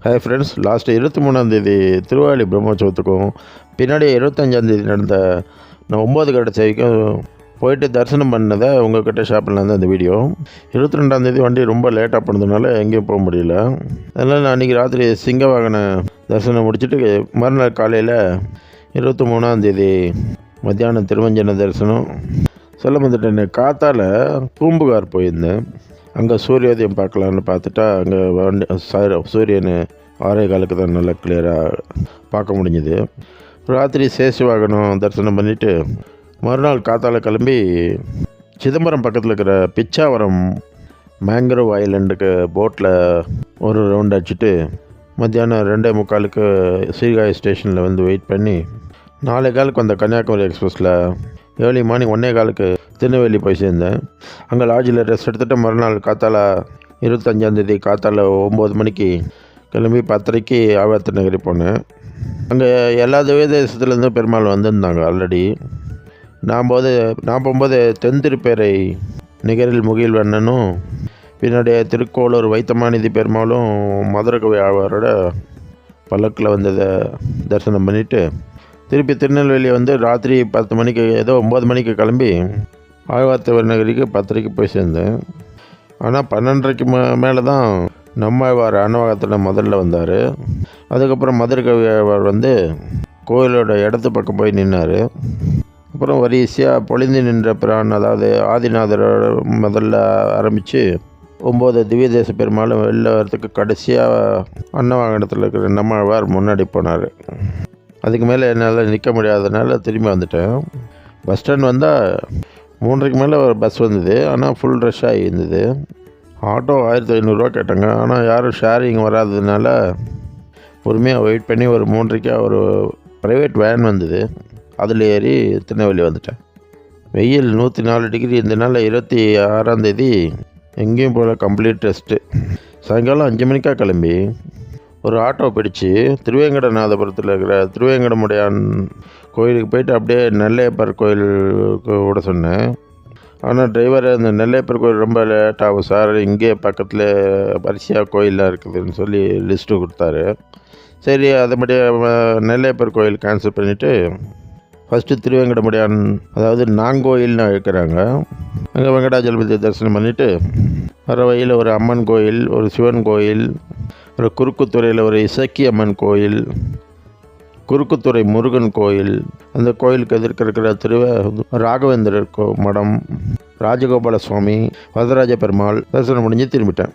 Hi friends, last 23ஆந்தேதி Thiruvali பிரம்மோற்சவத்துக்கும் பின்னாடி 25ஆந்தேதி நடந்த நான் 9 கட்ட சேவைக்கும் போயிட்டு தரிசனம் பண்ணதை உங்கள்கிட்ட ஷேர் பண்ணலாம் தான் இந்த வீடியோ. 22ஆந்தேதி வண்டி ரொம்ப லேட்டாக போனதுனால எங்கேயும் போக முடியல. அதனால் நான் அன்றைக்கி ராத்திரி சிங்க வாகன தரிசனம் முடிச்சுட்டு மறுநாள் காலையில் 23ஆந்தேதி மத்தியானம் திருவஞ்சன தரிசனம் சொல்ல வந்துட்டேன். காத்தால் பூம்புகார் போயிருந்தேன். அங்கே சூரியோதயம் பார்க்கலான்னு பார்த்துட்டா அங்கே சூரியன் 6:15 தான் நல்லா கிளியராக பார்க்க முடிஞ்சுது. ராத்திரி சேஷ வாகனம் தரிசனம் பண்ணிவிட்டு மறுநாள் காத்தால் கிளம்பி சிதம்பரம் பக்கத்தில் இருக்கிற பிச்சாவரம் மேங்க்ரோவ் ஐலண்டுக்கு போட்டில் ஒரு ரவுண்ட் அடிச்சுட்டு மத்தியானம் 2:45 சீர்காழி ஸ்டேஷனில் வந்து வெயிட் பண்ணி 4:15 வந்த கன்னியாகுமரி எக்ஸ்பிரஸில் ஏர்லி மார்னிங் 1:15 திருநெல்வேலி போய் சேர்ந்தேன். அங்கே லாட்ஜில் ரெஸ்ட் எடுத்துகிட்டு மறுநாள் காத்தால் 25ஆந்தேதி காத்தால் 9 மணிக்கு கிளம்பி 10:30 ஆவர்த்த போனேன். அங்கே எல்லா திவ்ய தேசத்துலேருந்து பெருமாள் வந்திருந்தாங்க ஆல்ரெடி. நான் போகும்போது தென்திருப்பேரை நிகரில் முகில்வண்ணனும் பின்னாடியே திருக்கோளூர் வைத்தமாநிதி பெருமாளும் மதுரகவி ஆழ்வாரோட பல்லக்கில் வந்ததை தரிசனம் பண்ணிவிட்டு திருப்பி திருநெல்வேலி வந்து ராத்திரி 10 மணிக்கு 9 மணிக்கு கிளம்பி ஆழ்வார்த்தவர் நகரிக்கு 10:30 போய் சேர்ந்தேன். ஆனால் 12:30 மேலே தான் நம்மாழ்வார் அன்னவாகத்தில் முதல்ல வந்தார். அதுக்கப்புறம் மதுரகவி ஆழ்வார் வந்து கோயிலோட இடத்து பக்கம் போய் நின்னார். அப்புறம் வரிசையாக பொழிந்து நின்ற பிரான், அதாவது ஆதிநாதரோட முதல்ல ஆரம்பித்து 9 திவ்ய தேச பெருமாளும் வெளில வரத்துக்கு கடைசியாக அன்னவாகனத்தில் இருக்கிற நம்மாழ்வார் முன்னாடி போனார். அதுக்கு மேலே என்னால் நிற்க முடியாததுனால திரும்பி வந்துட்டேன். பஸ் ஸ்டாண்ட் வந்தால் 3:30 மேலே ஒரு பஸ் வந்தது. ஆனால் ஃபுல் ரஷ்ஷாகி இருந்தது. ஆட்டோ 1500 கேட்டாங்க. ஆனால் யாரும் ஷேரிங் வராததுனால பொறுமையாக வெயிட் பண்ணி ஒரு 3:30 ஒரு ப்ரைவேட் வேன் வந்தது. அதில் ஏறி திருநெல்வேலி வந்துட்டேன். வெயில் 104 டிகிரி இருந்ததுனால 26ஆந்தேதி எங்கேயும் போல் கம்ப்ளீட் ரெஸ்ட்டு. சாயங்காலம் 5 மணிக்காக கிளம்பி ஒரு ஆட்டோ பிடிச்சி திருவேங்கடநாதபுரத்தில் இருக்கிற திருவேங்கடமுடையான் கோயிலுக்கு போயிட்டு அப்படியே நெல்லையப்பர் கோயிலுக்கு விட சொன்னேன். ஆனால் டிரைவர் அந்த நெல்லையப்பர் கோயில் ரொம்ப லேட் ஆகும் சார், இங்கே பக்கத்தில் வரிசையாக கோயிலெலாம் இருக்குதுன்னு சொல்லி லிஸ்ட்டு கொடுத்தாரு. சரி, அதுபடி நெல்லையப்பர் கோயில் கேன்சல் பண்ணிவிட்டு ஃபஸ்ட்டு திருவேங்கடமுடையான், அதாவது நாங்கோயில்னு அழைக்கிறாங்க, அங்கே வெங்கடாஜலபதி தரிசனம் பண்ணிவிட்டு வர வழியில் ஒரு அம்மன் கோயில், ஒரு சிவன் கோயில், ஒரு குறுக்குத்துறையில் ஒரு இசக்கி அம்மன் கோயில், குறுக்குத்துறை முருகன் கோயில், அந்த கோயிலுக்கு எதிர்க்க இருக்கிற ராகவேந்திரர் மடம், ராஜகோபால சுவாமி, வரதராஜ பெருமாள் தரிசனம் முடிஞ்சு திரும்பிட்டேன்.